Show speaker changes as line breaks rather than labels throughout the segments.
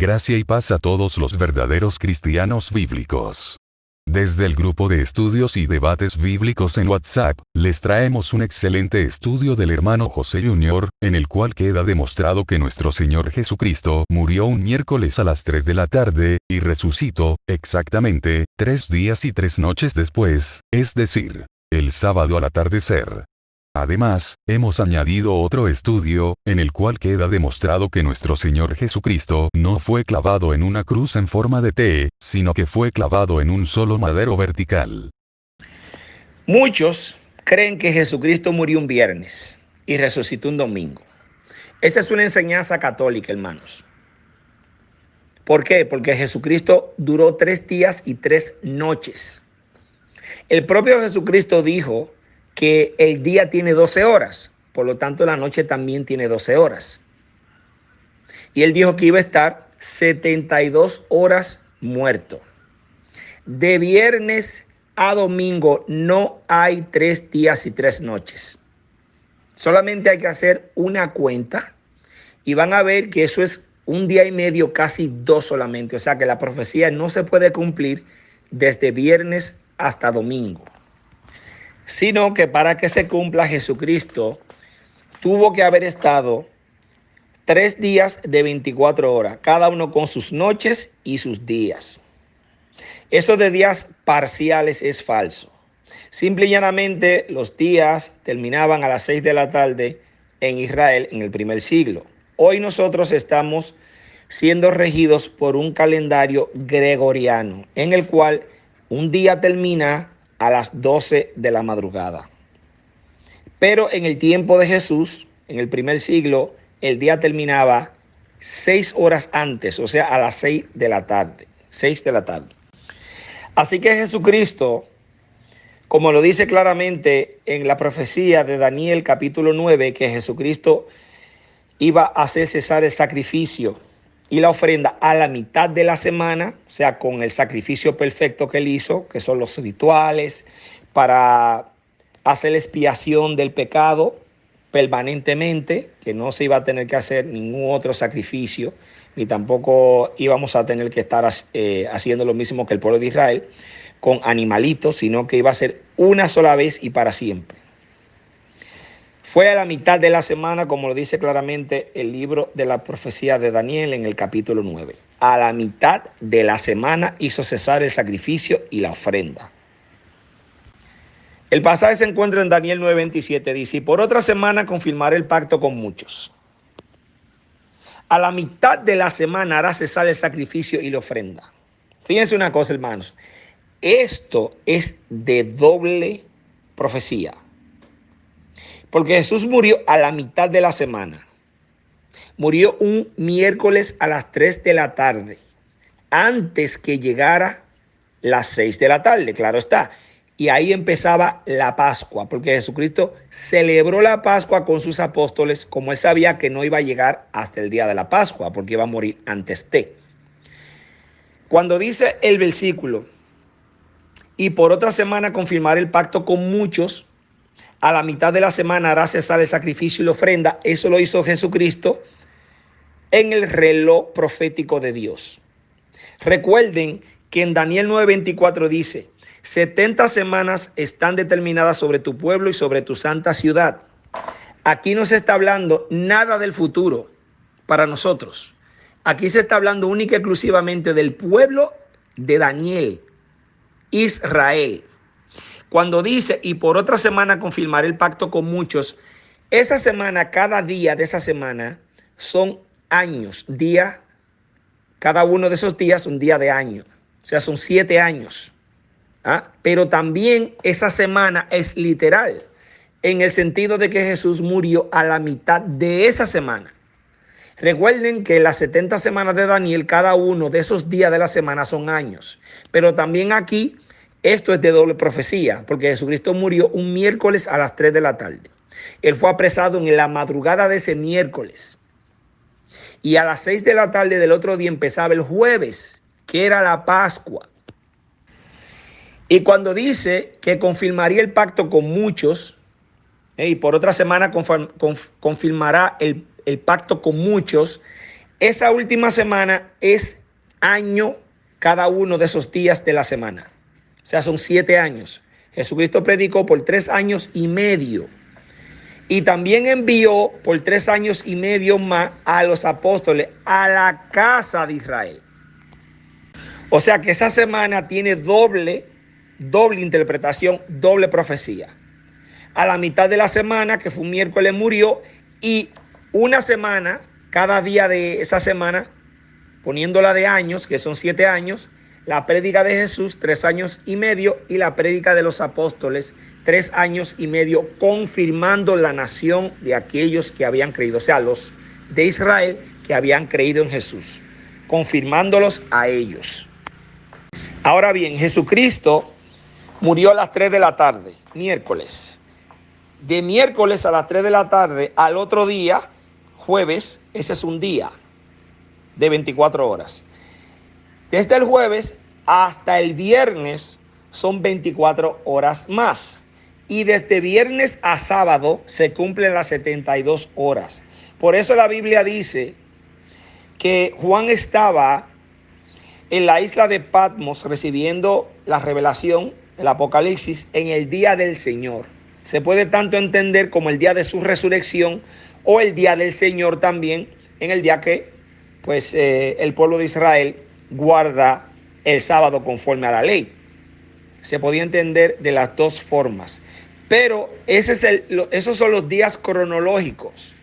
Gracia y paz a todos los verdaderos cristianos bíblicos. Desde el grupo de estudios y debates bíblicos en WhatsApp, les traemos un excelente estudio del hermano José Jr., en el cual queda demostrado que nuestro Señor Jesucristo murió un miércoles a las 3 de la tarde, y resucitó, exactamente, 3 días y 3 noches después, es decir, el sábado al atardecer. Además, hemos añadido otro estudio, en el cual queda demostrado que nuestro Señor Jesucristo no fue clavado en una cruz en forma de T, sino que fue clavado en un solo madero vertical.
Muchos creen que Jesucristo murió un viernes y resucitó un domingo. Esa es una enseñanza católica, hermanos. ¿Por qué? Porque Jesucristo duró 3 días y 3 noches. El propio Jesucristo dijo que el día tiene 12 horas, por lo tanto la noche también tiene 12 horas. Y él dijo que iba a estar 72 horas muerto. De viernes a domingo no hay 3 días y 3 noches. Solamente hay que hacer una cuenta y van a ver que eso es 1 día y medio, casi 2 solamente. O sea que la profecía no se puede cumplir desde viernes hasta domingo, sino que para que se cumpla, Jesucristo tuvo que haber estado 3 días de 24 horas, cada uno con sus noches y sus días. Eso de días parciales es falso. Simple y llanamente los días terminaban a las 6 de la tarde en Israel en el primer siglo. Hoy nosotros estamos siendo regidos por un calendario gregoriano, en el cual un día termina a las 12 de la madrugada. Pero en el tiempo de Jesús, en el primer siglo, el día terminaba 6 horas antes, o sea, a las 6 de la tarde. 6 de la tarde. Así que Jesucristo, como lo dice claramente en la profecía de Daniel capítulo 9, que Jesucristo iba a hacer cesar el sacrificio y la ofrenda a la mitad de la semana, o sea, con el sacrificio perfecto que él hizo, que son los rituales para hacer la expiación del pecado permanentemente, que no se iba a tener que hacer ningún otro sacrificio, ni tampoco íbamos a tener que estar haciendo lo mismo que el pueblo de Israel con animalitos, sino que iba a ser una sola vez y para siempre. Fue a la mitad de la semana, como lo dice claramente el libro de la profecía de Daniel en el capítulo 9. A la mitad de la semana hizo cesar el sacrificio y la ofrenda. El pasaje se encuentra en Daniel 9:27. Dice, y por otra semana confirmaré el pacto con muchos. A la mitad de la semana hará cesar el sacrificio y la ofrenda. Fíjense una cosa, hermanos. Esto es de doble profecía. Porque Jesús murió a la mitad de la semana. Murió un miércoles a las 3 de la tarde. Antes que llegara las 6 de la tarde, claro está. Y ahí empezaba la Pascua, porque Jesucristo celebró la Pascua con sus apóstoles, como él sabía que no iba a llegar hasta el día de la Pascua, porque iba a morir antes de. Cuando dice el versículo, y por otra semana confirmaré el pacto con muchos, a la mitad de la semana hará cesar el sacrificio y la ofrenda. Eso lo hizo Jesucristo en el reloj profético de Dios. Recuerden que en Daniel 9:24 dice, 70 semanas están determinadas sobre tu pueblo y sobre tu santa ciudad. Aquí no se está hablando nada del futuro para nosotros. Aquí se está hablando única y exclusivamente del pueblo de Daniel, Israel. Cuando dice, y por otra semana confirmaré el pacto con muchos, esa semana, cada día de esa semana son años, día, cada uno de esos días un día de año, o sea, son 7 años. Pero también esa semana es literal, en el sentido de que Jesús murió a la mitad de esa semana. Recuerden que las 70 semanas de Daniel, cada uno de esos días de la semana son años, pero también aquí esto es de doble profecía, porque Jesucristo murió un miércoles a las 3 de la tarde. Él fue apresado en la madrugada de ese miércoles. Y a las 6 de la tarde del otro día empezaba el jueves, que era la Pascua. Y cuando dice que confirmaría el pacto con muchos, y por otra semana confirmará el pacto con muchos, Esa última semana es año cada uno de esos días de la semana. O sea, son 7 años. Jesucristo predicó por 3 años y medio. Y también envió por 3 años y medio más a los apóstoles a la casa de Israel. O sea que esa semana tiene doble interpretación, doble profecía. A la mitad de la semana, que fue un miércoles, murió, y una semana, cada día de esa semana, poniéndola de años, que son 7 años, la prédica de Jesús, 3 años y medio, y la prédica de los apóstoles, 3 años y medio, confirmando la nación de aquellos que habían creído, o sea, los de Israel que habían creído en Jesús, confirmándolos a ellos. Ahora bien, Jesucristo murió a las 3 de la tarde, miércoles. De miércoles a las 3 de la tarde al otro día, jueves, ese es un día de 24 horas. Desde el jueves hasta el viernes son 24 horas más. Y desde viernes a sábado se cumplen las 72 horas. Por eso la Biblia dice que Juan estaba en la isla de Patmos recibiendo la revelación, el Apocalipsis, en el día del Señor. Se puede tanto entender como el día de su resurrección o el día del Señor también, en el día que el pueblo de Israel guarda el sábado conforme a la ley. Se podía entender de las dos formas. Pero esos son los días cronológicos.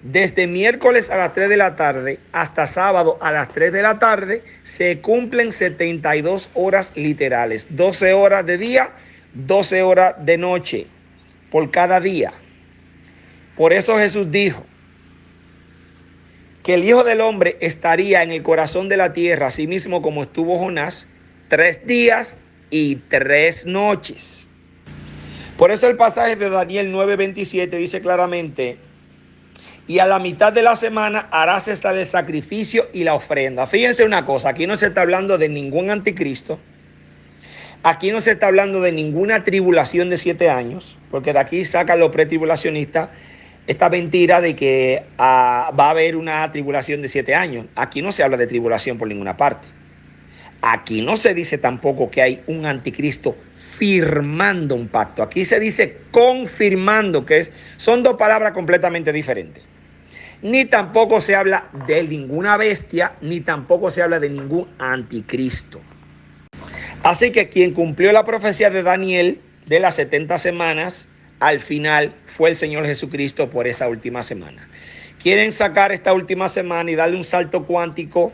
Desde miércoles a las 3 de la tarde hasta sábado a las 3 de la tarde se cumplen 72 horas literales. 12 horas de día, 12 horas de noche por cada día. Por eso Jesús dijo que el Hijo del Hombre estaría en el corazón de la tierra, así mismo como estuvo Jonás, 3 días y 3 noches. Por eso el pasaje de Daniel 9:27 dice claramente: y a la mitad de la semana hará cesar el sacrificio y la ofrenda. Fíjense una cosa, aquí no se está hablando de ningún anticristo. Aquí no se está hablando de ninguna tribulación de 7 años, porque de aquí sacan los pretribulacionistas esta mentira de que va a haber una tribulación de 7 años. Aquí no se habla de tribulación por ninguna parte. Aquí no se dice tampoco que hay un anticristo firmando un pacto. Aquí se dice confirmando, son dos palabras completamente diferentes. Ni tampoco se habla de ninguna bestia, ni tampoco se habla de ningún anticristo. Así que quien cumplió la profecía de Daniel de las 70 semanas, al final fue el Señor Jesucristo por esa última semana. Quieren sacar esta última semana y darle un salto cuántico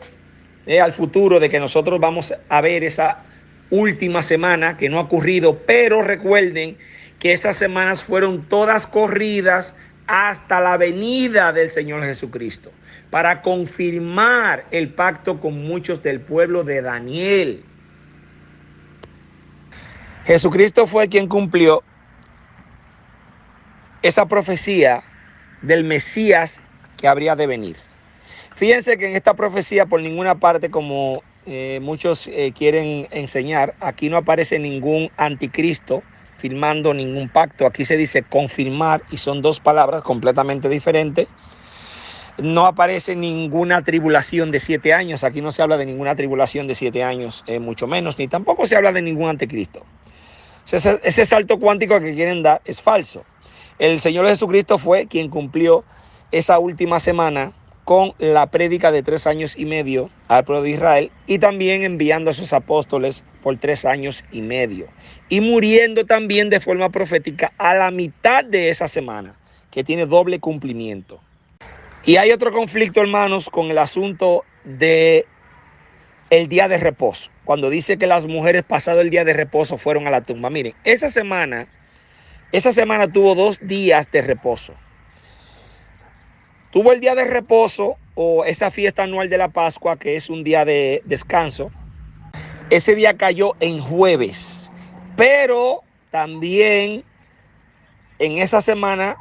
al futuro de que nosotros vamos a ver esa última semana que no ha ocurrido, pero recuerden que esas semanas fueron todas corridas hasta la venida del Señor Jesucristo para confirmar el pacto con muchos del pueblo de Daniel. Jesucristo fue quien cumplió esa profecía del Mesías que habría de venir. Fíjense que en esta profecía por ninguna parte, como muchos quieren enseñar, aquí no aparece ningún anticristo firmando ningún pacto. Aquí se dice confirmar y son dos palabras completamente diferentes. No aparece ninguna tribulación de 7 años. Aquí no se habla de ninguna tribulación de 7 años, mucho menos, ni tampoco se habla de ningún anticristo. Ese salto cuántico que quieren dar es falso. El Señor Jesucristo fue quien cumplió esa última semana con la prédica de 3 años y medio al pueblo de Israel y también enviando a sus apóstoles por 3 años y medio y muriendo también de forma profética a la mitad de esa semana, que tiene doble cumplimiento. Y hay otro conflicto, hermanos, con el asunto de el día de reposo, cuando dice que las mujeres pasado el día de reposo fueron a la tumba. Miren, esa semana tuvo 2 días de reposo. Tuvo el día de reposo o esa fiesta anual de la Pascua, que es un día de descanso. Ese día cayó en jueves, pero también en esa semana,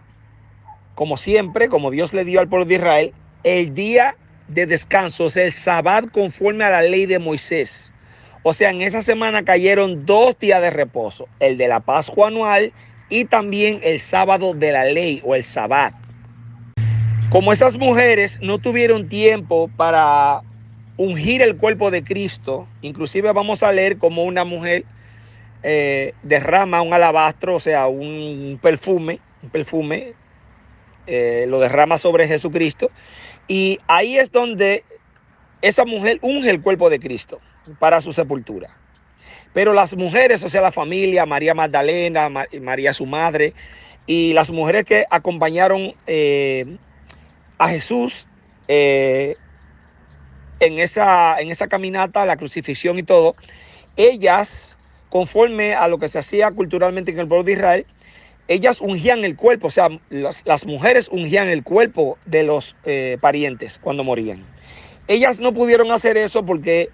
como siempre, como Dios le dio al pueblo de Israel, el día de descanso, o sea, el Sabbat conforme a la ley de Moisés. O sea, en esa semana cayeron 2 días de reposo, el de la Pascua anual y también el sábado de la ley o el Sabbat. Como esas mujeres no tuvieron tiempo para ungir el cuerpo de Cristo, inclusive vamos a leer como una mujer derrama un alabastro, o sea, un perfume, lo derrama sobre Jesucristo, y ahí es donde esa mujer unge el cuerpo de Cristo para su sepultura. Pero las mujeres, o sea, la familia, María Magdalena, María su madre, y las mujeres que acompañaron a Jesús en esa caminata, la crucifixión y todo, ellas, conforme a lo que se hacía culturalmente en el pueblo de Israel, ellas ungían el cuerpo, o sea, las mujeres ungían el cuerpo de los parientes cuando morían. Ellas no pudieron hacer eso porque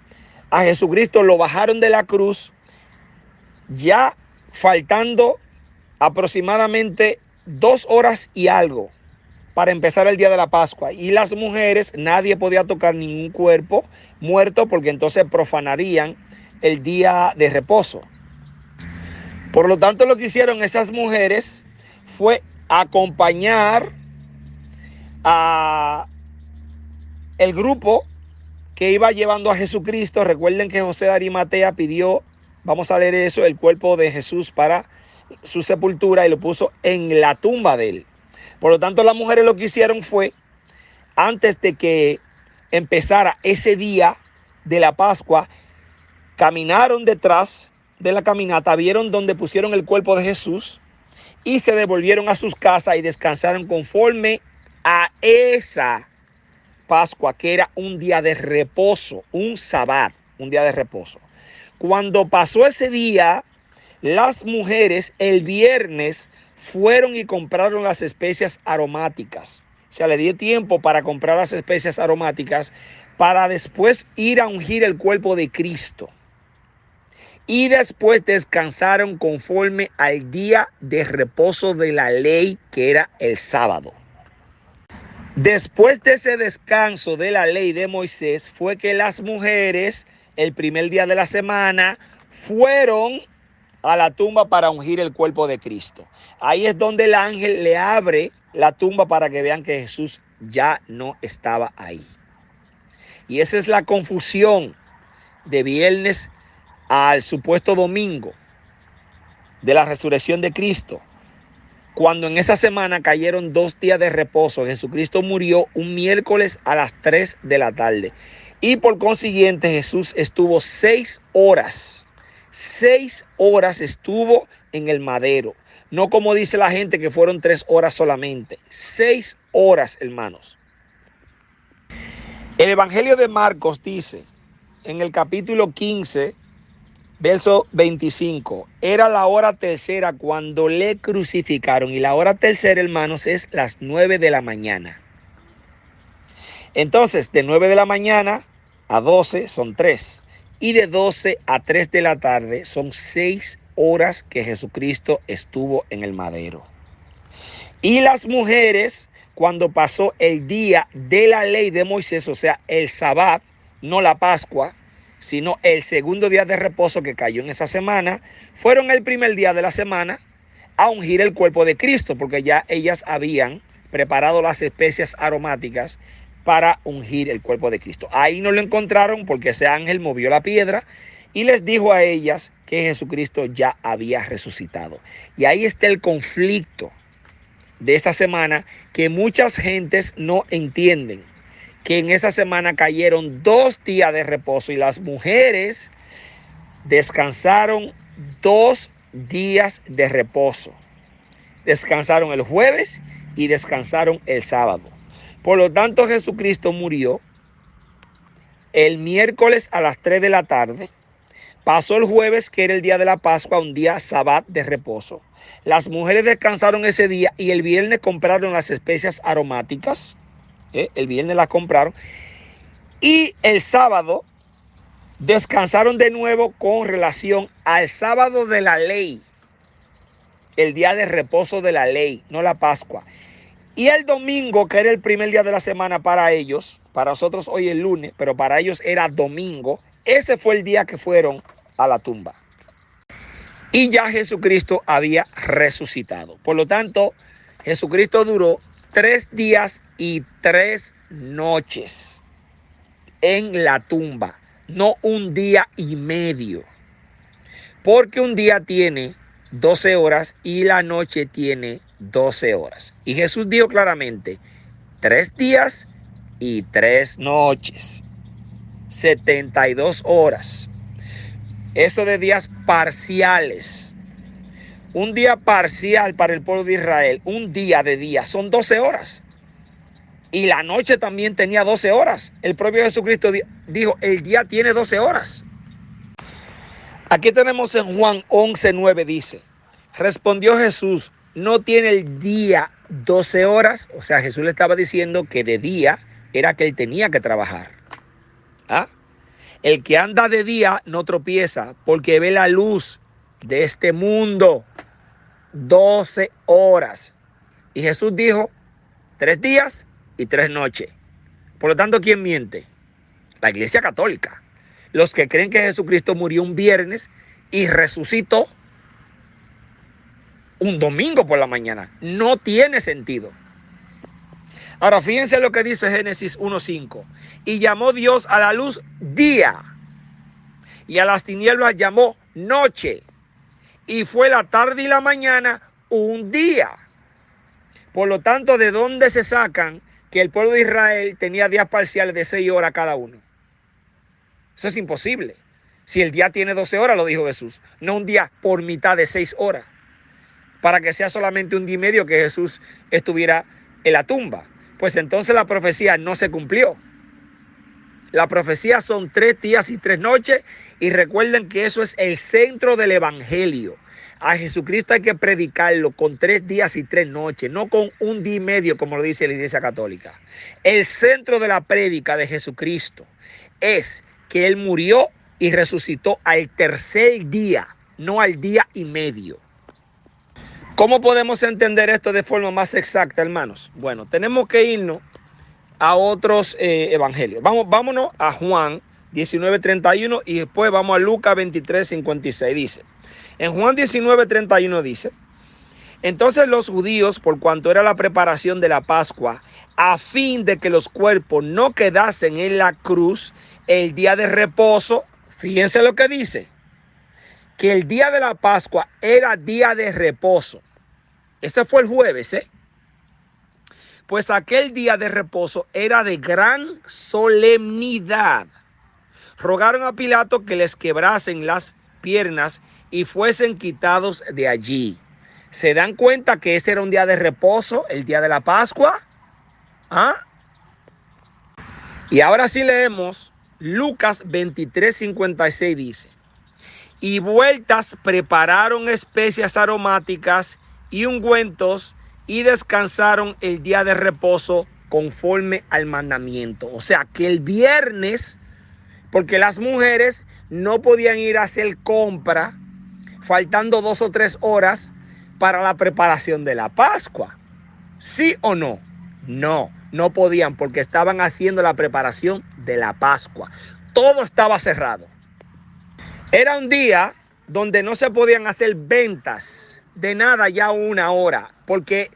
a Jesucristo lo bajaron de la cruz ya faltando aproximadamente 2 horas y algo para empezar el día de la Pascua. Y las mujeres, nadie podía tocar ningún cuerpo muerto porque entonces profanarían el día de reposo. Por lo tanto, lo que hicieron esas mujeres fue acompañar a el grupo que iba llevando a Jesucristo. Recuerden que José de Arimatea pidió, vamos a leer eso, el cuerpo de Jesús para su sepultura y lo puso en la tumba de él. Por lo tanto, las mujeres lo que hicieron fue, antes de que empezara ese día de la Pascua, caminaron detrás de la caminata, vieron donde pusieron el cuerpo de Jesús y se devolvieron a sus casas y descansaron conforme a esa Pascua, que era un día de reposo, un sabbat, un día de reposo. Cuando pasó ese día, las mujeres el viernes fueron y compraron las especias aromáticas. O sea, le dio tiempo para comprar las especias aromáticas para después ir a ungir el cuerpo de Cristo. Y después descansaron conforme al día de reposo de la ley, que era el sábado. Después de ese descanso de la ley de Moisés, fue que las mujeres, el primer día de la semana, fueron a la tumba para ungir el cuerpo de Cristo. Ahí es donde el ángel le abre la tumba para que vean que Jesús ya no estaba ahí. Y esa es la confusión de viernes al supuesto domingo de la resurrección de Cristo. Cuando en esa semana cayeron 2 días de reposo, Jesucristo murió un miércoles a las 3 de la tarde. Y por consiguiente Jesús estuvo 6 horas. 6 horas estuvo en el madero. No como dice la gente que fueron 3 horas solamente. 6 horas, hermanos. El Evangelio de Marcos dice en el capítulo 15, verso 25, era la hora tercera cuando le crucificaron. Y la hora tercera, hermanos, es las 9 de la mañana. Entonces, de 9 de la mañana a 12 son 3. Y de 12 a 3 de la tarde son 6 horas que Jesucristo estuvo en el madero. Y las mujeres, cuando pasó el día de la ley de Moisés, o sea, el sabbat, no la Pascua, sino el segundo día de reposo que cayó en esa semana, fueron el primer día de la semana a ungir el cuerpo de Cristo, porque ya ellas habían preparado las especias aromáticas para ungir el cuerpo de Cristo. Ahí no lo encontraron porque ese ángel movió la piedra y les dijo a ellas que Jesucristo ya había resucitado. Y ahí está el conflicto de esa semana, que muchas gentes no entienden, que en esa semana cayeron 2 días de reposo y las mujeres descansaron 2 días de reposo. Descansaron el jueves y descansaron el sábado. Por lo tanto, Jesucristo murió el miércoles a las 3 de la tarde. Pasó el jueves, que era el día de la Pascua, un día sabbat de reposo. Las mujeres descansaron ese día y el viernes compraron las especias aromáticas. El viernes las compraron. Y el sábado descansaron de nuevo con relación al sábado de la ley. El día de reposo de la ley, no la Pascua. Y el domingo, que era el primer día de la semana para ellos, para nosotros hoy es lunes, pero para ellos era domingo, ese fue el día que fueron a la tumba. Y ya Jesucristo había resucitado. Por lo tanto, Jesucristo duró 3 días y 3 noches en la tumba, no un día y medio, porque un día tiene 12 horas y la noche tiene 12 horas. Y Jesús dijo claramente, 3 días y 3 noches, 72 horas. Eso de días parciales. Un día parcial para el pueblo de Israel, un día de día, son 12 horas. Y la noche también tenía 12 horas. El propio Jesucristo dijo, el día tiene 12 horas. Aquí tenemos en Juan 11:9 dice, respondió Jesús, ¿no tiene el día 12 horas? O sea, Jesús le estaba diciendo que de día era que él tenía que trabajar. ¿Ah? El que anda de día no tropieza porque ve la luz de este mundo. 12 horas. Y Jesús dijo 3 días y 3 noches. Por lo tanto, ¿quién miente? La Iglesia Católica. Los que creen que Jesucristo murió un viernes y resucitó un domingo por la mañana. No tiene sentido. Ahora, fíjense lo que dice Génesis 1:5. Y llamó Dios a la luz día, y a las tinieblas llamó noche. Y fue la tarde y la mañana un día. Por lo tanto, ¿de dónde se sacan que el pueblo de Israel tenía días parciales de 6 horas cada uno? Eso es imposible. Si el día tiene 12 horas, lo dijo Jesús, no un día por mitad de 6 horas, para que sea solamente un día y medio que Jesús estuviera en la tumba. Pues entonces la profecía no se cumplió. La profecía son 3 días y 3 noches, y recuerden que eso es el centro del evangelio. A Jesucristo hay que predicarlo con 3 días y 3 noches, no con un día y medio como lo dice la Iglesia Católica. El centro de la prédica de Jesucristo es que Él murió y resucitó al tercer día, no al día y medio. ¿Cómo podemos entender esto de forma más exacta, hermanos? Bueno, tenemos que irnos a otros evangelios. Vámonos a Juan 19:31 y después vamos a Lucas 23:56. Dice, en Juan 19:31 dice, entonces los judíos, por cuanto era la preparación de la Pascua, a fin de que los cuerpos no quedasen en la cruz el día de reposo, fíjense lo que dice, que el día de la Pascua era día de reposo. Ese fue el jueves, Pues aquel día de reposo era de gran solemnidad. Rogaron a Pilato que les quebrasen las piernas y fuesen quitados de allí. ¿Se dan cuenta que ese era un día de reposo, el día de la Pascua? ¿Ah? Y ahora sí leemos Lucas 23:56 dice, y vueltas prepararon especias aromáticas y ungüentos y descansaron el día de reposo conforme al mandamiento. O sea que el viernes, porque las mujeres no podían ir a hacer compra faltando 2 o 3 horas para la preparación de la Pascua. ¿Sí o no? No, no podían porque estaban haciendo la preparación de la Pascua. Todo estaba cerrado. Era un día donde no se podían hacer ventas de nada ya 1 hora, porque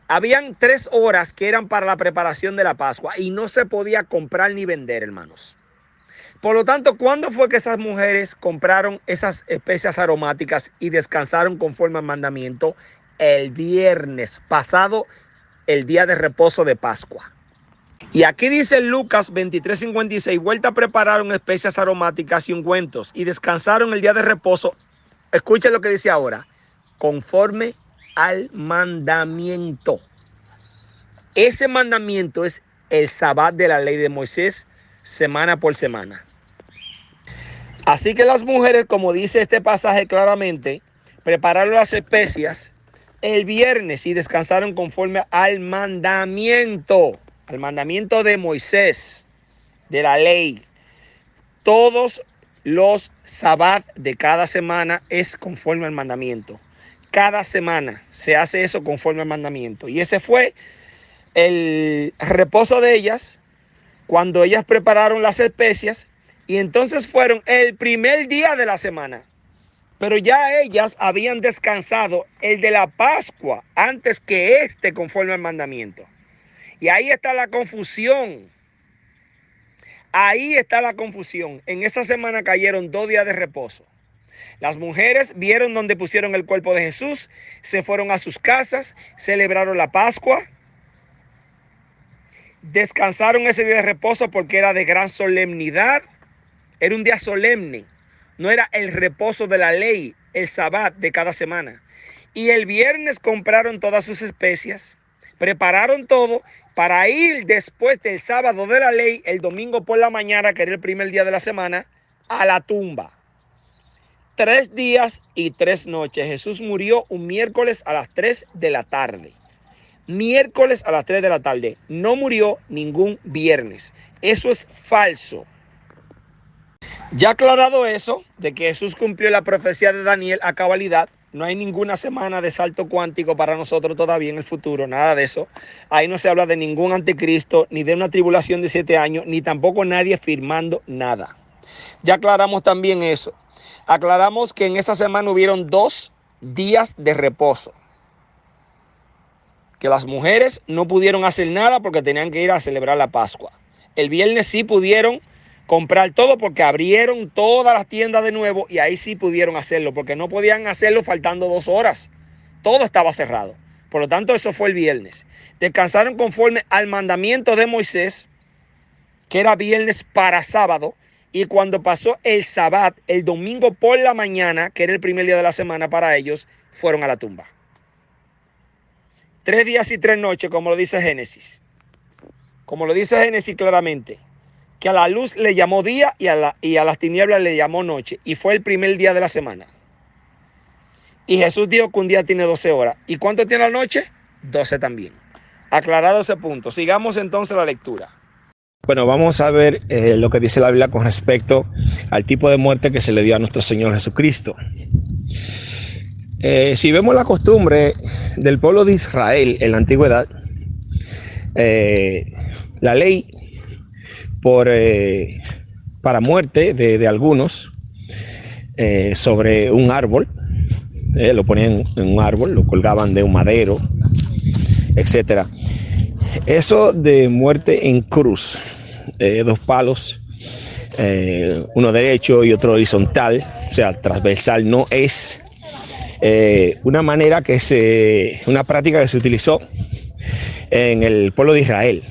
habían 3 horas que eran para la preparación de la Pascua y no se podía comprar ni vender, hermanos. Por lo tanto, ¿cuándo fue que esas mujeres compraron esas especias aromáticas y descansaron conforme al mandamiento? El viernes pasado, el día de reposo de Pascua. Y aquí dice Lucas 23:56, vuelta prepararon especias aromáticas y ungüentos y descansaron el día de reposo. Escuchen lo que dice ahora, conforme al mandamiento. Ese mandamiento es el sabbat de la ley de Moisés, semana por semana. Así que las mujeres, como dice este pasaje claramente, prepararon las especias el viernes y descansaron conforme al mandamiento de Moisés, de la ley. Todos los sabbat de cada semana es conforme al mandamiento. Cada semana se hace eso conforme al mandamiento. Y ese fue el reposo de ellas cuando ellas prepararon las especias y entonces fueron el primer día de la semana. Pero ya ellas habían descansado el de la Pascua antes que conforme al mandamiento. Y ahí está la confusión. Ahí está la confusión. En esta semana cayeron 2 días de reposo. Las mujeres vieron donde pusieron el cuerpo de Jesús, se fueron a sus casas, celebraron la Pascua, descansaron ese día de reposo porque era de gran solemnidad. Era un día solemne, no era el reposo de la ley, el sabbat de cada semana. Y el viernes compraron todas sus especias, prepararon todo para ir después del sábado de la ley, el domingo por la mañana, que era el primer día de la semana, a la tumba. 3 días y 3 noches. Jesús murió un miércoles a las 3 de la tarde. Miércoles a las 3 de la tarde. No murió ningún viernes. Eso es falso. Ya aclarado eso, de que Jesús cumplió la profecía de Daniel a cabalidad, no hay ninguna semana de salto cuántico para nosotros todavía en el futuro, nada de eso. Ahí no se habla de ningún anticristo, ni de una tribulación de 7 años, ni tampoco nadie firmando nada. Ya aclaramos también eso. Aclaramos que en esa semana hubieron 2 días de reposo. Que las mujeres no pudieron hacer nada porque tenían que ir a celebrar la Pascua. El viernes sí pudieron comprar todo porque abrieron todas las tiendas de nuevo y ahí sí pudieron hacerlo porque no podían hacerlo faltando 2 horas. Todo estaba cerrado. Por lo tanto, eso fue el viernes. Descansaron conforme al mandamiento de Moisés, que era viernes para sábado. Y cuando pasó el sabbat, el domingo por la mañana, que era el primer día de la semana para ellos, fueron a la tumba. 3 días y 3 noches, como lo dice Génesis. Como lo dice Génesis claramente. Que a la luz le llamó día y a las tinieblas le llamó noche. Y fue el primer día de la semana. Y Jesús dijo que un día tiene 12 horas. ¿Y cuánto tiene la noche? 12 también. Aclarado ese punto. Sigamos entonces la lectura.
Bueno, vamos a ver lo que dice la Biblia con respecto al tipo de muerte que se le dio a nuestro Señor Jesucristo. Si vemos la costumbre del pueblo de Israel en la antigüedad, la ley para muerte de algunos sobre un árbol, lo ponían en un árbol, lo colgaban de un madero, etcétera. Eso de muerte en cruz, 2 palos, uno derecho y otro horizontal, o sea, transversal, no es una práctica que se utilizó en el pueblo de Israel,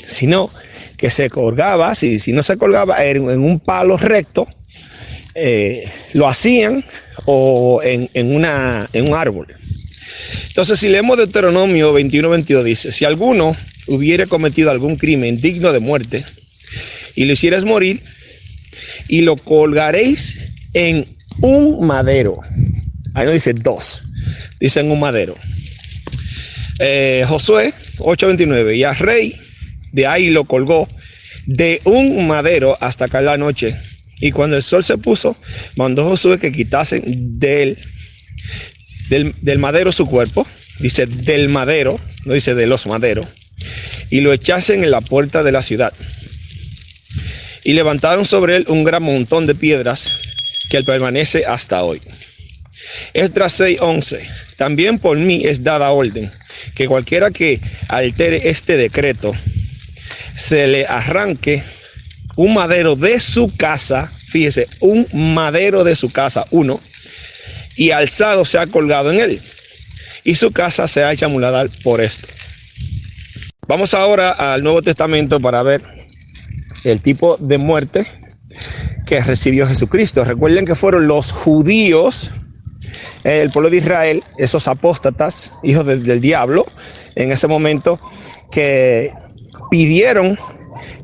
sino que se colgaba, si no se colgaba en un palo recto, lo hacían o en un árbol. Entonces, si leemos Deuteronomio 21:22, dice: si alguno hubiere cometido algún crimen digno de muerte y lo hicieras morir, y lo colgaréis en un madero. Ahí no dice 2, dice en un madero. Josué 8:29, y al rey de ahí lo colgó de un madero hasta caer la noche. Y cuando el sol se puso, mandó Josué que quitasen del madero su cuerpo. Dice del madero, no dice de los maderos. Y lo echasen en la puerta de la ciudad. Y levantaron sobre él un gran montón de piedras que él permanece hasta hoy. Esdras 6:11. También por mí es dada orden que cualquiera que altere este decreto, se le arranque un madero de su casa, fíjese, un madero de su casa, uno, y alzado sea colgado en él, y su casa sea hecha muladar por esto. Vamos ahora al Nuevo Testamento para ver el tipo de muerte que recibió Jesucristo. Recuerden que fueron los judíos, el pueblo de Israel, esos apóstatas, hijos del diablo, en ese momento, que pidieron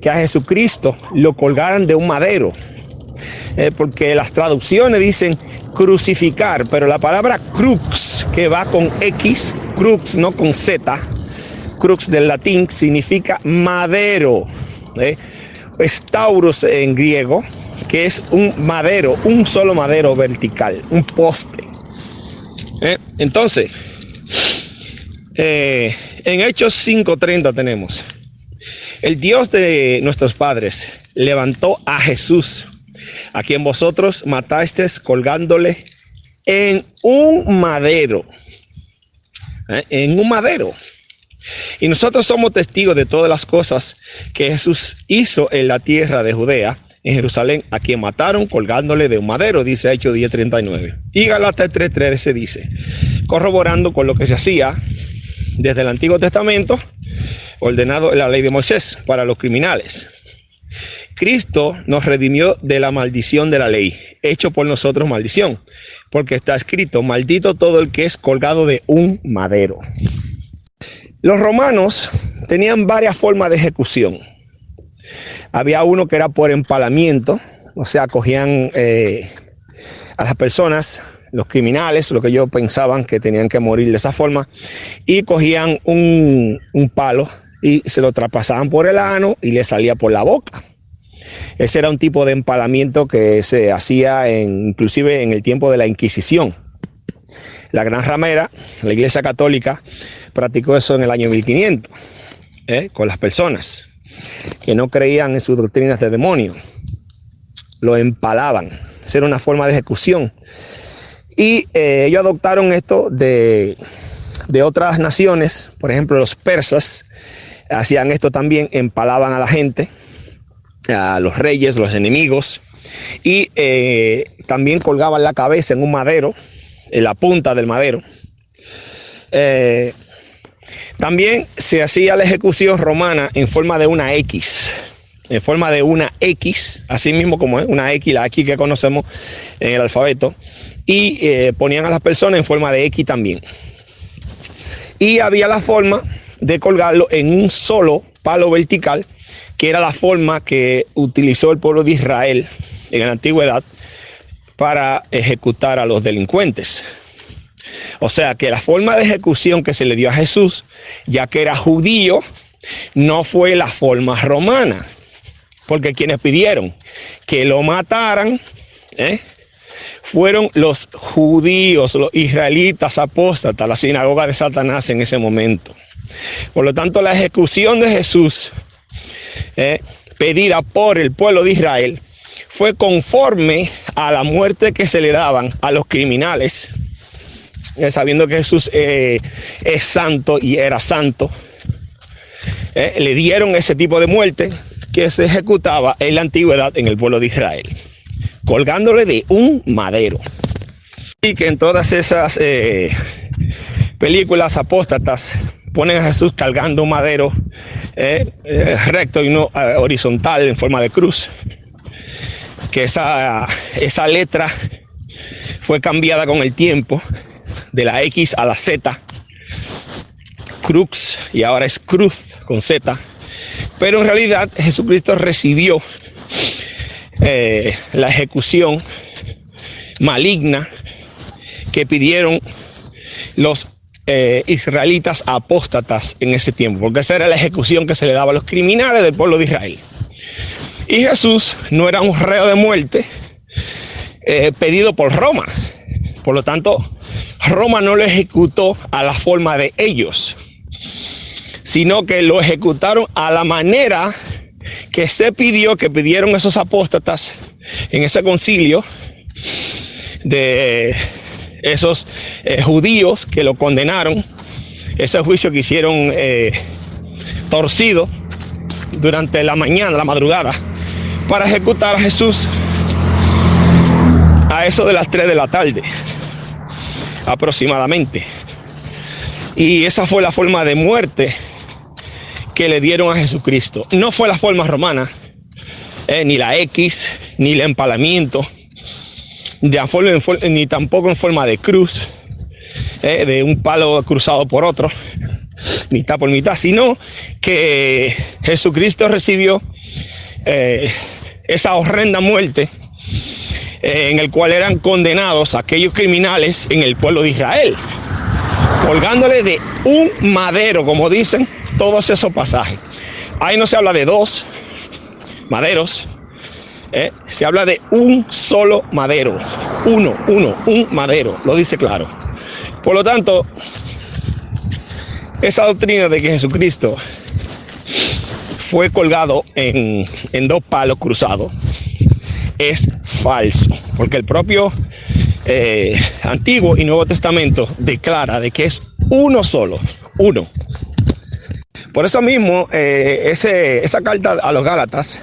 que a Jesucristo lo colgaran de un madero, porque las traducciones dicen crucificar, pero la palabra crux, que va con X, crux no con Z, crux del latín significa madero, Stauros en griego, que es un madero, un solo madero vertical, un poste. Entonces, en Hechos 5:30 tenemos: el Dios de nuestros padres levantó a Jesús, a quien vosotros matasteis colgándole en un madero. En un madero. Y nosotros somos testigos de todas las cosas que Jesús hizo en la tierra de Judea, en Jerusalén, a quien mataron colgándole de un madero, dice Hechos 10:39. Y Gálatas 3:13 dice, corroborando con lo que se hacía desde el Antiguo Testamento, ordenado en la ley de Moisés para los criminales. Cristo nos redimió de la maldición de la ley, hecho por nosotros maldición, porque está escrito, maldito todo el que es colgado de un madero. Los romanos tenían varias formas de ejecución. Había uno que era por empalamiento, o sea, cogían a las personas, los criminales, lo que ellos pensaban que tenían que morir de esa forma, y cogían un palo y se lo traspasaban por el ano y le salía por la boca. Ese era un tipo de empalamiento que se hacía inclusive en el tiempo de la Inquisición. La Gran Ramera, la Iglesia Católica, practicó eso en el año 1500, con las personas que no creían en sus doctrinas de demonio. Lo empalaban. Esa era una forma de ejecución. Y ellos adoptaron esto de otras naciones. Por ejemplo, los persas hacían esto también, empalaban a la gente, a los reyes, los enemigos, y también colgaban la cabeza en un madero, en la punta del madero. También se hacía la ejecución romana en forma de una X, así mismo como es una X, la X que conocemos en el alfabeto, y ponían a las personas en forma de X también. Y había la forma de colgarlo en un solo palo vertical, que era la forma que utilizó el pueblo de Israel en la antigüedad para ejecutar a los delincuentes. O sea que la forma de ejecución que se le dio a Jesús, ya que era judío, no fue la forma romana, porque quienes pidieron que lo mataran fueron los judíos, los israelitas apóstatas, la sinagoga de Satanás en ese momento. Por lo tanto, la ejecución de Jesús pedida por el pueblo de Israel fue conforme a la muerte que se le daban a los criminales, sabiendo que Jesús es santo y era santo. Le dieron ese tipo de muerte que se ejecutaba en la antigüedad en el pueblo de Israel, colgándole de un madero. Y que en todas esas películas apóstatas ponen a Jesús cargando un madero recto y no horizontal en forma de cruz. Que esa letra fue cambiada con el tiempo de la X a la Z, crux, y ahora es cruz con Z. Pero en realidad Jesucristo recibió la ejecución maligna que pidieron los israelitas apóstatas en ese tiempo, porque esa era la ejecución que se le daba a los criminales del pueblo de Israel. Y Jesús no era un reo de muerte pedido por Roma. Por lo tanto, Roma no lo ejecutó a la forma de ellos, sino que lo ejecutaron a la manera que se pidió, que pidieron esos apóstatas en ese concilio de esos judíos que lo condenaron, ese juicio que hicieron torcido durante la mañana, la madrugada, para ejecutar a Jesús a eso de las 3 de la tarde aproximadamente. Y esa fue la forma de muerte que le dieron a Jesucristo. No fue la forma romana, ni la X, ni el empalamiento, ni tampoco en forma de cruz, de un palo cruzado por otro, mitad por mitad, sino que Jesucristo recibió esa horrenda muerte en el cual eran condenados aquellos criminales en el pueblo de Israel, colgándole de un madero, como dicen todos esos pasajes. Ahí no se habla de 2 maderos, se habla de un solo madero, un madero, lo dice claro. Por lo tanto, esa doctrina de que Jesucristo fue colgado en 2 palos cruzados es falso, porque el propio Antiguo y Nuevo Testamento declara de que es uno solo, uno. Por eso mismo, esa carta a los Gálatas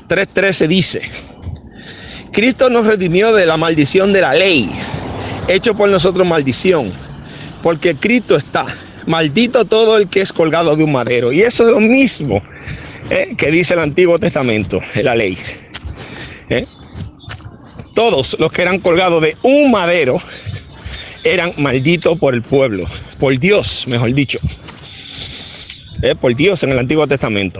3:13 dice: Cristo nos redimió de la maldición de la ley, hecho por nosotros maldición, porque Cristo está maldito todo el que es colgado de un madero. Y eso es lo mismo que dice el Antiguo Testamento, en la ley. Todos los que eran colgados de un madero eran malditos por el pueblo, por Dios, mejor dicho. Por Dios en el Antiguo Testamento.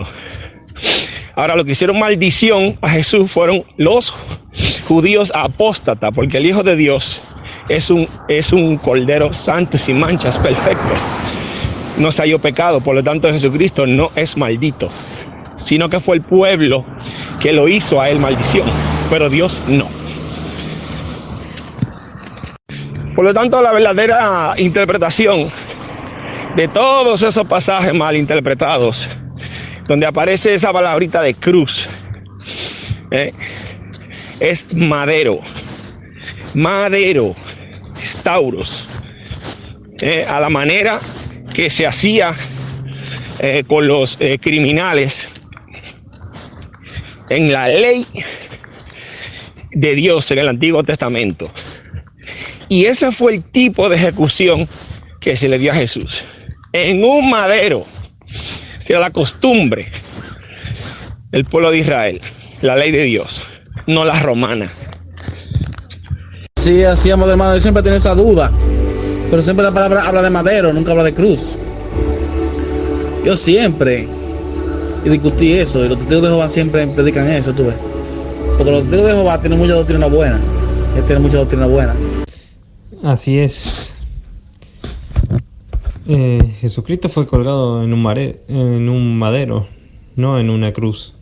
Ahora, lo que hicieron maldición a Jesús fueron los judíos apóstatas, porque el Hijo de Dios es un cordero santo, sin manchas, perfecto. No se halló pecado, por lo tanto Jesucristo no es maldito, sino que fue el pueblo que lo hizo a él maldición, pero Dios no. Por lo tanto, la verdadera interpretación de todos esos pasajes mal interpretados, donde aparece esa palabrita de cruz, es madero, stauros, a la manera que se hacía con los criminales en la ley de Dios en el Antiguo Testamento. Y ese fue el tipo de ejecución que se le dio a Jesús. En un madero. Era la costumbre del pueblo de Israel, la ley de Dios, no la romana.
Sí, hacíamos, hermano, yo siempre he tenido esa duda, pero siempre la palabra habla de madero, nunca habla de cruz. Yo siempre discutí eso, y los testigos de Jehová siempre predican eso, tú ves. Porque los testigos de Jehová tienen mucha doctrina buena. Tienen mucha doctrina buena.
Así es. Jesucristo fue colgado en un madero, no en una cruz.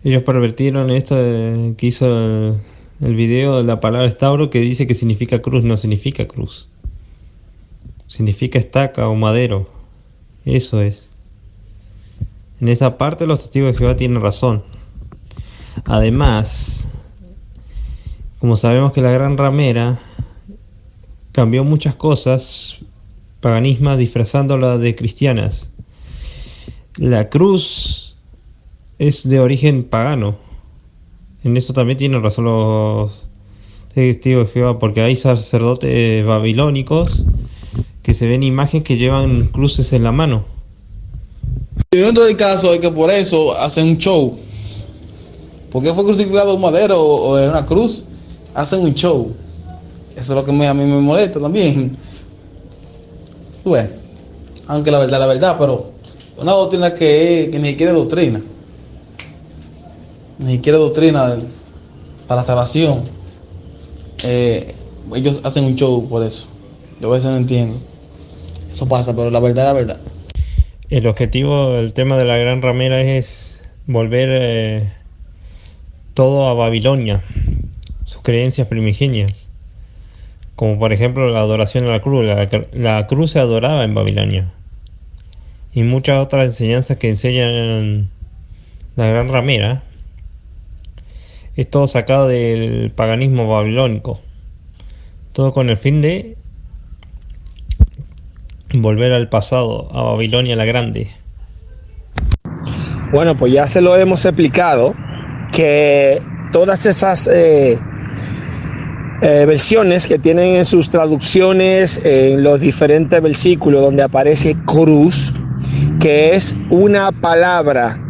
Ellos pervertieron esto que hizo el video, la palabra estauro, que dice que significa cruz. No significa cruz, significa estaca o madero. Eso es. En esa parte los testigos de Jehová tienen razón. Además, como sabemos que la gran ramera cambió muchas cosas, paganismas, disfrazándolas de cristianas. La cruz es de origen pagano. En eso también tienen razón los testigos de Jehová, porque hay sacerdotes babilónicos que se ven imágenes que llevan cruces en la mano.
Teniendo el caso es que por eso hacen un show. ¿Por qué fue crucificado un madero o en una cruz? Hacen un show. Eso es lo que a mí me molesta también. Tú ves, aunque la verdad, pero una doctrina que ni siquiera es doctrina. Ni siquiera es doctrina para salvación. Ellos hacen un show por eso. Yo a veces no entiendo. Eso pasa, pero la verdad es la verdad.
El objetivo del tema de la gran ramera es volver todo a Babilonia, sus creencias primigenias. Como por ejemplo la adoración a la cruz. La cruz se adoraba en Babilonia. Y muchas otras enseñanzas que enseñan la gran ramera. Es todo sacado del paganismo babilónico. Todo con el fin de volver al pasado, a Babilonia la Grande.
Bueno, pues ya se lo hemos explicado, que todas esas versiones que tienen en sus traducciones en los diferentes versículos donde aparece cruz, que es una palabra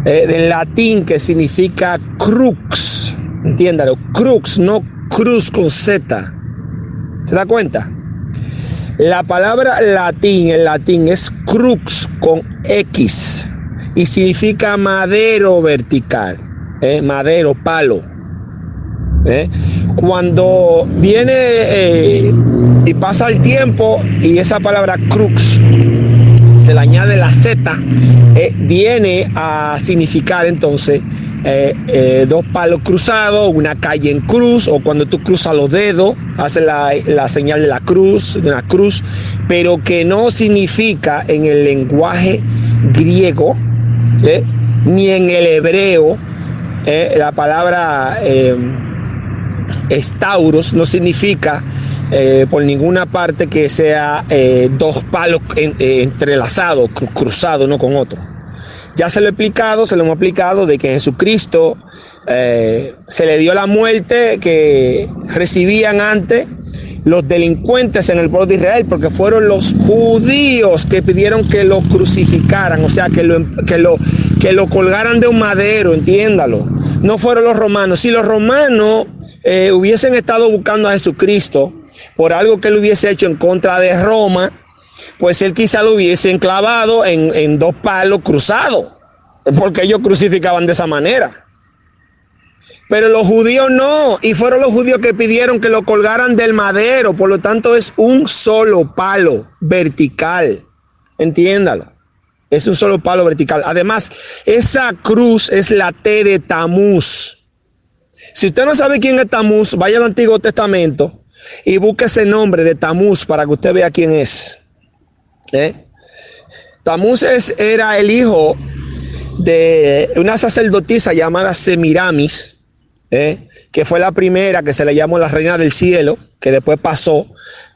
en latín que significa crux, entiéndalo, crux, no cruz con Z. ¿Se da cuenta? La palabra en latín es crux con X y significa madero vertical, madero, palo. Cuando viene y pasa el tiempo y esa palabra crux se le añade la Z, viene a significar entonces dos palos cruzados, una calle en cruz, o cuando tú cruzas los dedos, hace la señal de la cruz, de una cruz, pero que no significa en el lenguaje griego, ni en el hebreo, la palabra estauros no significa
por ninguna parte que sea dos palos entrelazados, cruzados uno con otro. Ya se lo hemos explicado de que Jesucristo se le dio la muerte que recibían antes los delincuentes en el pueblo de Israel, porque fueron los judíos que pidieron que lo crucificaran, o sea, que lo colgaran de un madero, entiéndalo. No fueron los romanos. Si los romanos hubiesen estado buscando a Jesucristo por algo que él hubiese hecho en contra de Roma, pues él quizá lo hubiese enclavado en dos palos cruzados, porque ellos crucificaban de esa manera. Pero los judíos no, y fueron los judíos que pidieron que lo colgaran del madero, por lo tanto es un solo palo vertical, entiéndalo, es un solo palo vertical. Además, esa cruz es la T de Tamuz. Si usted no sabe quién es Tamuz, vaya al Antiguo Testamento y busque ese nombre de Tamuz para que usted vea quién es. Tamuz era el hijo de una sacerdotisa llamada Semiramis, que fue la primera que se le llamó la reina del cielo, que después pasó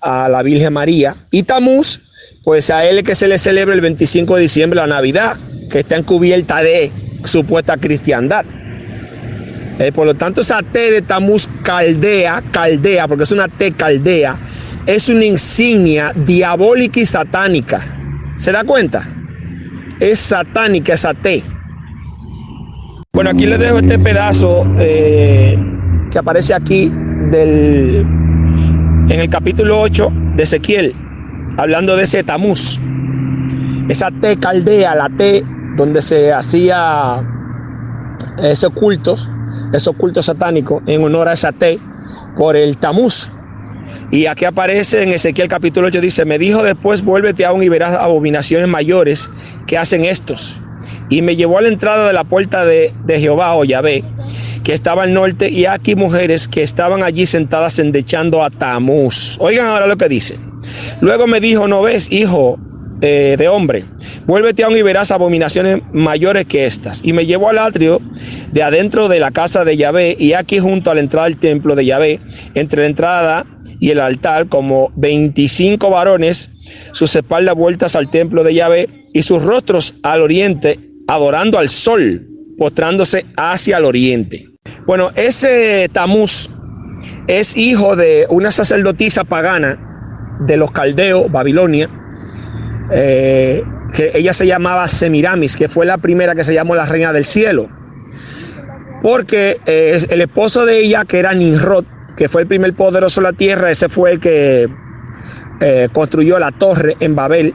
a la Virgen María. Y Tamuz, pues a él es que se le celebra el 25 de diciembre la Navidad, que está encubierta de supuesta cristiandad. Por lo tanto, esa T de Tamuz caldea, porque es una T caldea, es una insignia diabólica y satánica. ¿Se da cuenta? Es satánica esa T. Bueno, aquí les dejo este pedazo que aparece aquí en el capítulo 8 de Ezequiel, hablando de ese Tamuz. Esa T caldea, la T donde se hacía esos cultos satánicos en honor a esa T por el Tamuz. Y aquí aparece en Ezequiel capítulo 8, dice: me dijo después, vuélvete aún y verás abominaciones mayores que hacen estos. Y me llevó a la entrada de la puerta de Jehová o Yahvé, que estaba al norte, y aquí mujeres que estaban allí sentadas endechando a Tamuz. Oigan ahora lo que dice. Luego me dijo: ¿no ves, hijo de hombre? Vuélvete aún y verás abominaciones mayores que estas. Y me llevó al atrio de adentro de la casa de Yahvé, y aquí junto a la entrada del templo de Yahvé, entre la entrada y el altar, como 25 varones, sus espaldas vueltas al templo de Yahvé y sus rostros al oriente, adorando al sol, postrándose hacia el oriente. Bueno, ese Tamuz es hijo de una sacerdotisa pagana de los caldeos, Babilonia, que ella se llamaba Semiramis, que fue la primera que se llamó la reina del cielo, porque el esposo de ella, que era Nimrod, que fue el primer poderoso de la tierra, ese fue el que construyó la torre en Babel.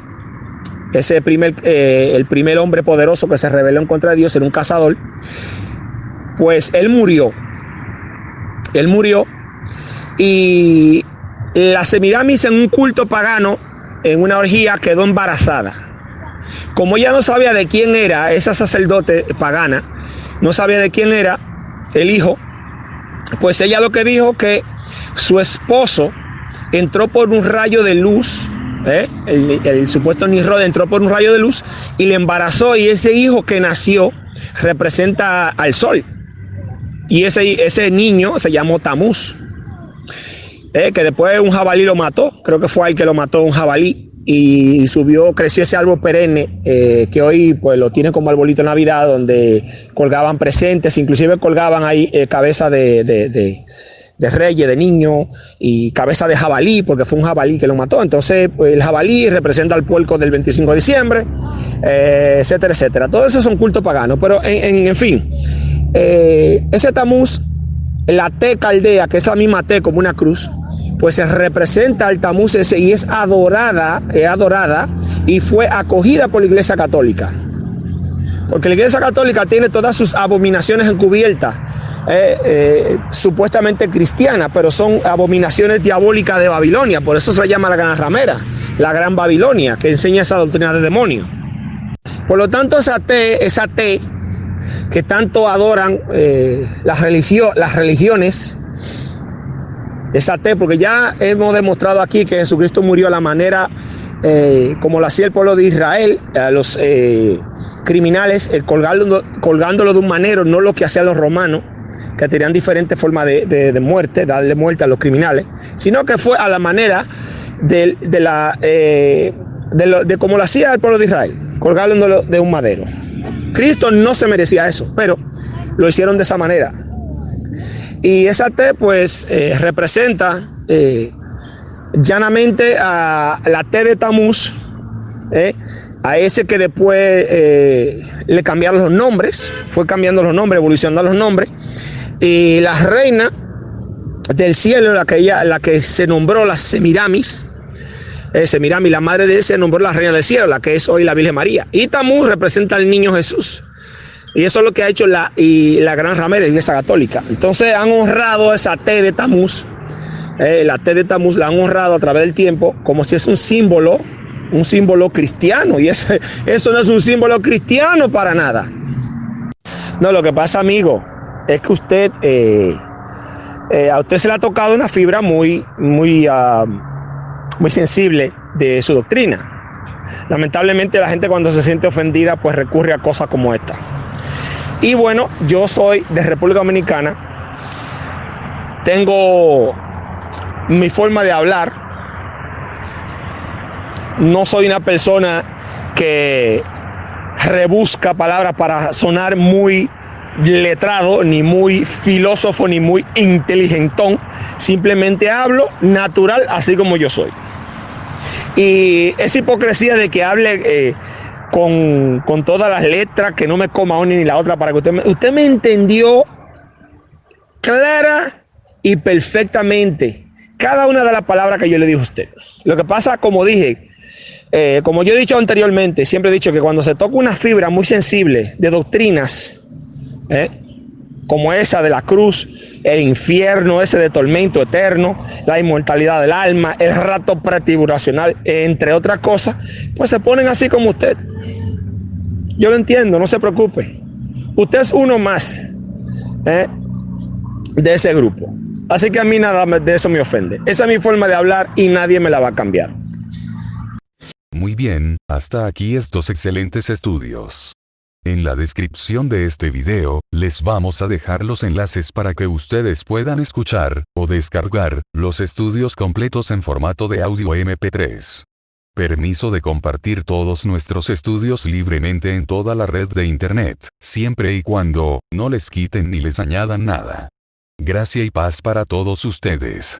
Ese el primer hombre poderoso que se rebeló en contra de Dios, era un cazador. Pues él murió y la Semiramis, en un culto pagano, en una orgía, quedó embarazada. Como ella no sabía de quién era esa sacerdote pagana, no sabía de quién era el hijo, pues ella lo que dijo, que su esposo entró por un rayo de luz, el supuesto Nimrod entró por un rayo de luz y le embarazó, y ese hijo que nació representa al sol, y ese niño se llamó Tamuz, que después un jabalí lo mató. Creo que fue él que lo mató, un jabalí, y creció ese árbol perenne, que hoy pues lo tienen como arbolito de Navidad, donde colgaban presentes, inclusive colgaban ahí cabeza de reyes, de niños, y cabeza de jabalí, porque fue un jabalí que lo mató. Entonces pues, el jabalí representa al puerco del 25 de diciembre, etcétera, etcétera. Todo eso son cultos paganos, pero en fin, ese Tamuz, la T caldea, que es la misma T como una cruz, pues se representa al Tamuz ese, y es adorada y fue acogida por la Iglesia Católica, porque la Iglesia Católica tiene todas sus abominaciones encubiertas, supuestamente cristianas, pero son abominaciones diabólicas de Babilonia. Por eso se llama la Gran Ramera, la Gran Babilonia, que enseña esa doctrina de demonio. Por lo tanto, esa T que tanto adoran las religiones, esa T, porque ya hemos demostrado aquí que Jesucristo murió a la manera como lo hacía el pueblo de Israel, a los criminales, colgándolo de un madero, no lo que hacían los romanos, que tenían diferentes formas de muerte, darle muerte a los criminales, sino que fue a la manera de como lo hacía el pueblo de Israel, colgarlo de un madero. Cristo no se merecía eso, pero lo hicieron de esa manera. Y esa T pues representa llanamente a la T de Tamuz, a ese que después le cambiaron los nombres, fue cambiando los nombres, evolucionando los nombres, y la reina del cielo, la que se nombró la Semiramis, Semiramis, la madre de él, se nombró la reina del cielo, la que es hoy la Virgen María. Y Tamuz representa al niño Jesús. Y eso es lo que ha hecho la gran ramera, la Iglesia Católica. Entonces han honrado esa T de Tamuz, la T de Tamuz la han honrado a través del tiempo como si es un símbolo cristiano. Y eso no es un símbolo cristiano para nada. No, lo que pasa, amigo, es que usted, a usted se le ha tocado una fibra muy sensible de su doctrina. Lamentablemente la gente cuando se siente ofendida pues recurre a cosas como esta. Y bueno, yo soy de República Dominicana, tengo mi forma de hablar, no soy una persona que rebusca palabras para sonar muy letrado, ni muy filósofo, ni muy inteligentón. Simplemente hablo natural, así como yo soy. Y esa hipocresía de que hable con todas las letras, que no me coma una ni la otra, para que usted me entendió clara y perfectamente cada una de las palabras que yo le dije a usted. Lo que pasa, como dije, como yo he dicho anteriormente, siempre he dicho que cuando se toca una fibra muy sensible de doctrinas, como esa de la cruz, el infierno ese de tormento eterno, la inmortalidad del alma, el rato pretribulacional, entre otras cosas, pues se ponen así como usted. Yo lo entiendo, no se preocupe. Usted es uno más de ese grupo. Así que a mí nada de eso me ofende. Esa es mi forma de hablar y nadie me la va a cambiar.
Muy bien, hasta aquí estos excelentes estudios. En la descripción de este video, les vamos a dejar los enlaces para que ustedes puedan escuchar, o descargar, los estudios completos en formato de audio MP3. Permiso de compartir todos nuestros estudios libremente en toda la red de internet, siempre y cuando, no les quiten ni les añadan nada. Gracia y paz para todos ustedes.